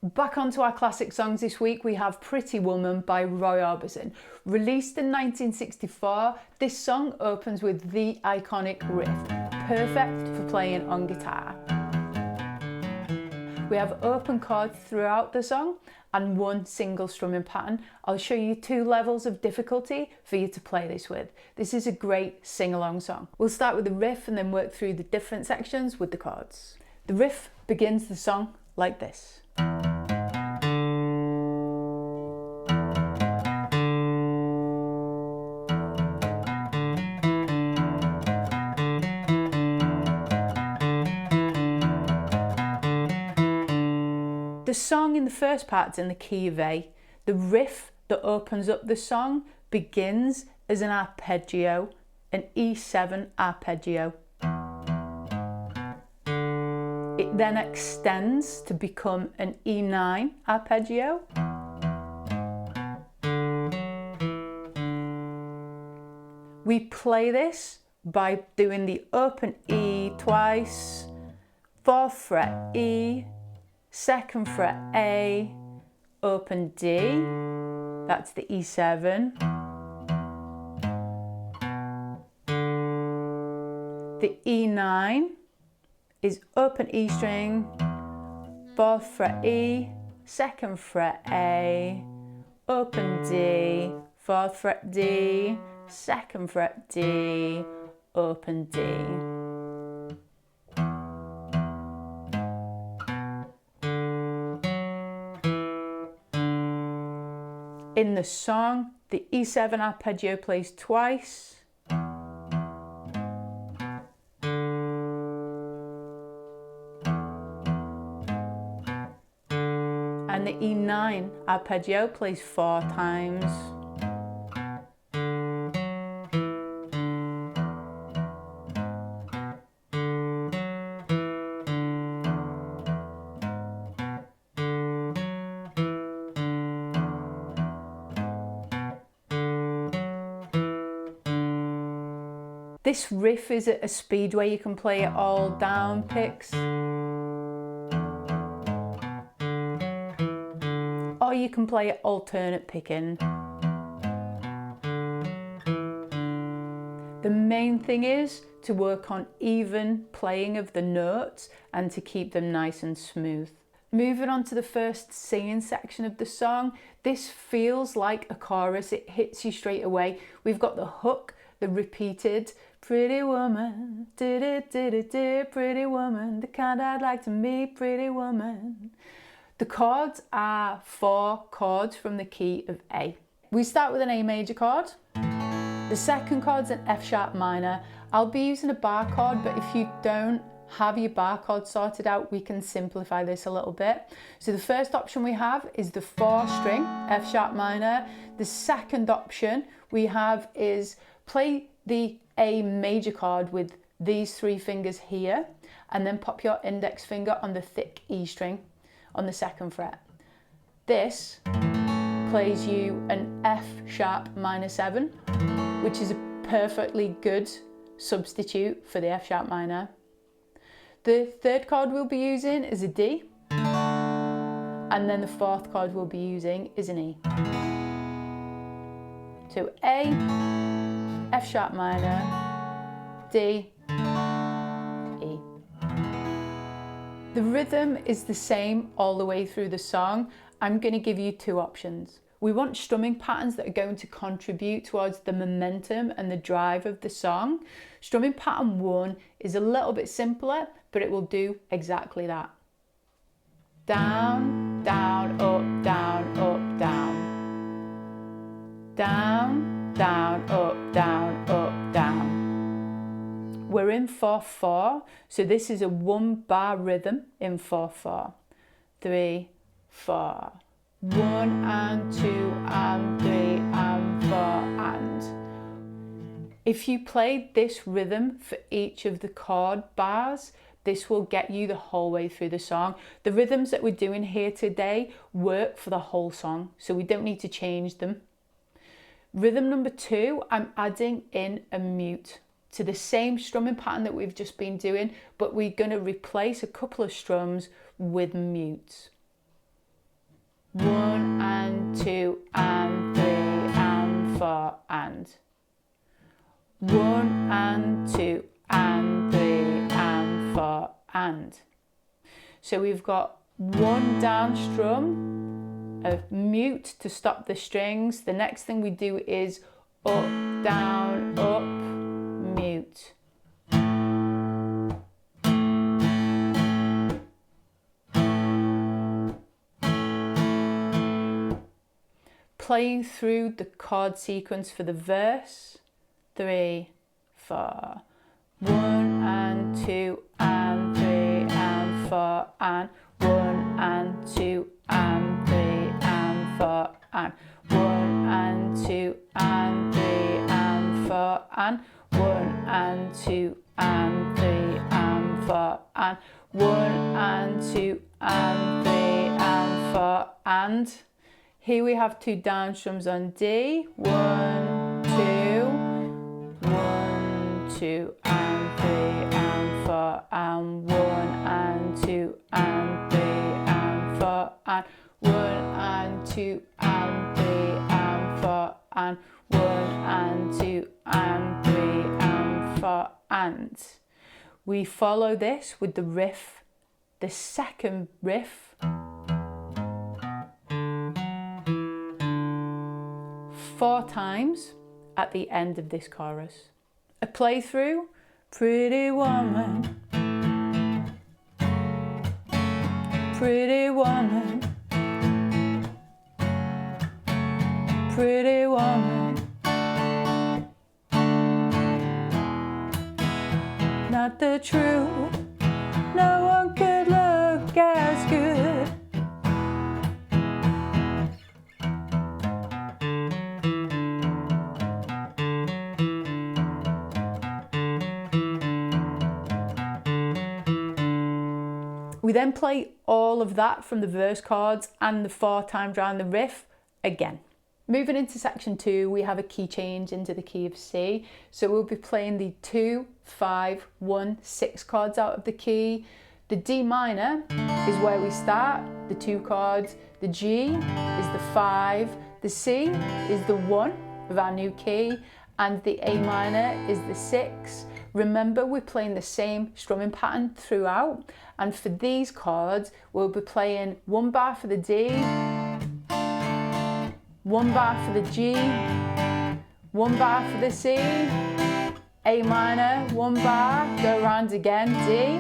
Back onto our classic songs this week, we have Pretty Woman by Roy Orbison. Released in 1964, this song opens with the iconic riff, perfect for playing on guitar. We have open chords throughout the song and one single strumming pattern. I'll show you 2 levels of difficulty for you to play this with. This is a great sing-along song. We'll start with the riff and then work through the different sections with the chords. The riff begins the song like this. The song in the first part's in the key of A. The riff that opens up the song begins as an arpeggio, an E7 arpeggio. It then extends to become an E9 arpeggio. We play this by doing the open E twice, 4th fret E, 2nd fret A, open D, that's the E7. The E9 is open E string, 4th fret E, 2nd fret A, open D, 4th fret D, 2nd fret D, open D. In the song, the E7 arpeggio plays twice. And the E9 arpeggio plays 4 times. This riff is at a speed where you can play it all down picks. Or you can play it alternate picking. The main thing is to work on even playing of the notes and to keep them nice and smooth. Moving on to the first singing section of the song, this feels like a chorus. It hits you straight away. We've got the hook, the repeated pretty woman, pretty woman, the kind I'd like to meet, pretty woman. The chords are 4 chords from the key of A. We start with an A major chord. The second chord's an F sharp minor. I'll be using a bar chord, but if you don't have your bar chord sorted out, we can simplify this a little bit. So the first option we have is the 4 string, F sharp minor. The second option we have is play the A major chord with these 3 fingers here, and then pop your index finger on the thick E string on the 2nd fret. This plays you an F sharp minor 7, which is a perfectly good substitute for the F sharp minor. The third chord we'll be using is a D, and then the 4th chord we'll be using is an E. So A, F sharp minor, D, E. The rhythm is the same all the way through the song. I'm going to give you 2 options. We want strumming patterns that are going to contribute towards the momentum and the drive of the song. Strumming pattern 1 is a little bit simpler, but it will do exactly that. Down, down, up, down, up, down. Down, down, up, down, up, down. We're in 4/4, so this is a 1 bar rhythm in 4/4. 3, 4. 1 and 2 and 3 and 4 and. If you played this rhythm for each of the chord bars, this will get you the whole way through the song. The rhythms that we're doing here today work for the whole song, so we don't need to change them. Rhythm number 2, I'm adding in a mute to the same strumming pattern that we've just been doing, but we're going to replace a couple of strums with mutes. 1 and 2 and 3 and 4 and 1 and 2 and 3 and 4 and. So we've got 1 down strum, a mute to stop the strings. The next thing we do is up, down, up, mute. Playing through the chord sequence for the verse. 3, 4, 1 and 2 and 3 and 4 and 1 and 2 and 3 and 4 and 1 and 2 and 3 and 4 and 1 and 2 and 3 and 4 and 1 and 2 and 3 and 4 and. Here we have 2 down strums on D. 1, 2, 1, 2 and 3 and 4 and 1 and 2 and 3 and 4 and 1 and 2 and 3 and 4 and 1 and 2 and 3 and 4 and. We follow this with the riff, the second riff. 4 times at the end of this chorus. A playthrough. Pretty woman, pretty woman, pretty woman. Not the truth, no one could look as good. We then play all of that from the verse chords and the 4 times around the riff again. Moving into section 2, we have a key change into the key of C. So we'll be playing the 2, 5, 1, 6 chords out of the key. The D minor is where we start, the 2 chords. The G is the 5. The C is the 1 of our new key. And the A minor is the 6. Remember, we're playing the same strumming pattern throughout. And for these chords, we'll be playing 1 bar for the D, 1 bar for the G, 1 bar for the C, A minor, 1 bar, go around again, D,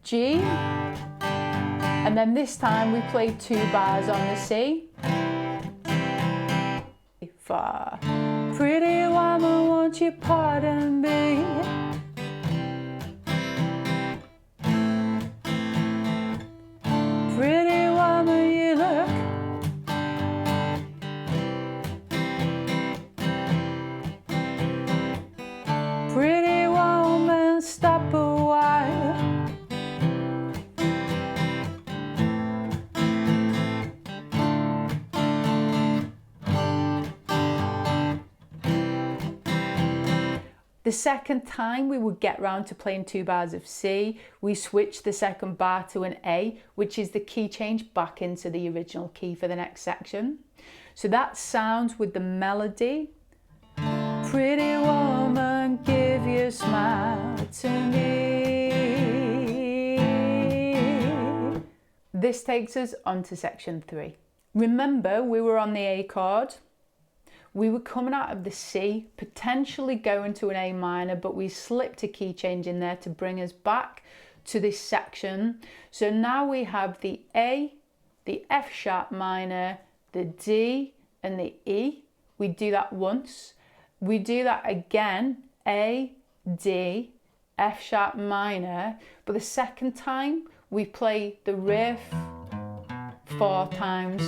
G, and then this time we play 2 bars on the C. 4. Pretty woman, won't you pardon me? Pretty woman, you look. Pretty woman, stop a while. The second time we would get round to playing 2 bars of C, we switch the second bar to an A, which is the key change back into the original key for the next section. So that sounds with the melody. Pretty woman, give your smile to me. This takes us on to section 3. Remember, we were on the A chord. We were coming out of the C, potentially going to an A minor, but we slipped a key change in there to bring us back to this section. So now we have the A, the F sharp minor, the D and the E. We do that once. We do that again, A, D, F sharp minor, but the second time we play the riff 4 times.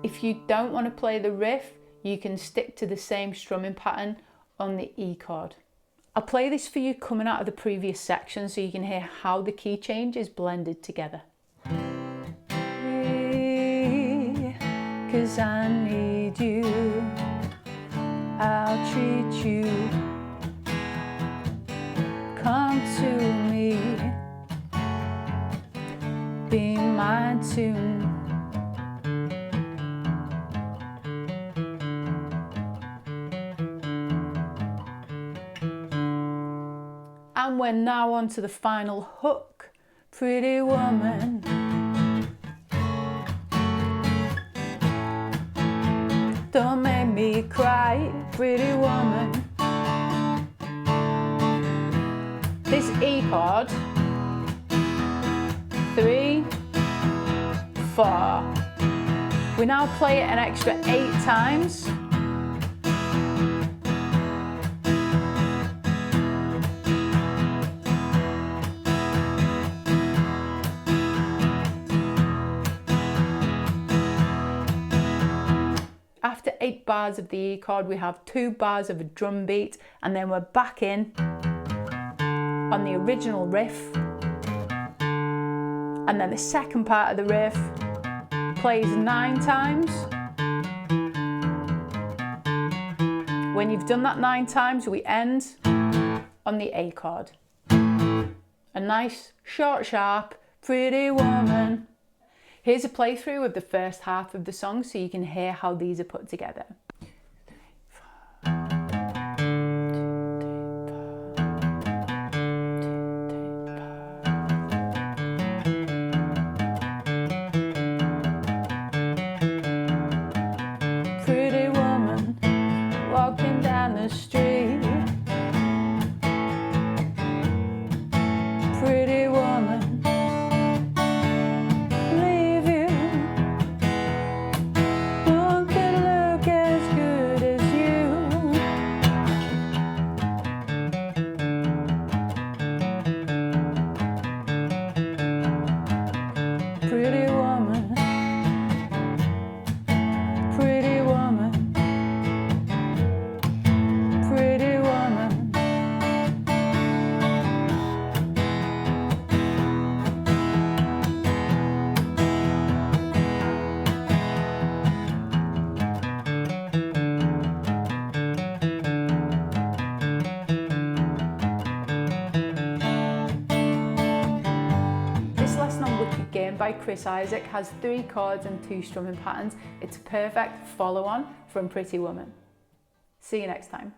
If you don't want to play the riff, you can stick to the same strumming pattern on the E chord. I'll play this for you coming out of the previous section so you can hear how the key change is blended together. 'Cause I need you, I'll treat you, come to me, be mine tonight. we're now on to the final hook. Pretty woman. Don't make me cry, pretty woman. This E chord, 3, 4. We now play it an extra 8 times. After 8 bars of the E chord, we have 2 bars of a drum beat, and then we're back in on the original riff. And then the second part of the riff plays 9 times. When you've done that 9 times, we end on the A chord. A nice, short, sharp, pretty woman. Here's a playthrough of the first half of the song so you can hear how these are put together. Pretty woman walking down the street. Pretty woman. Pretty woman, pretty woman, pretty woman. This lesson on Wicked Game by Chris Isaak has 3 chords and 2 strumming patterns. It's a perfect follow-on from Pretty Woman. See you next time.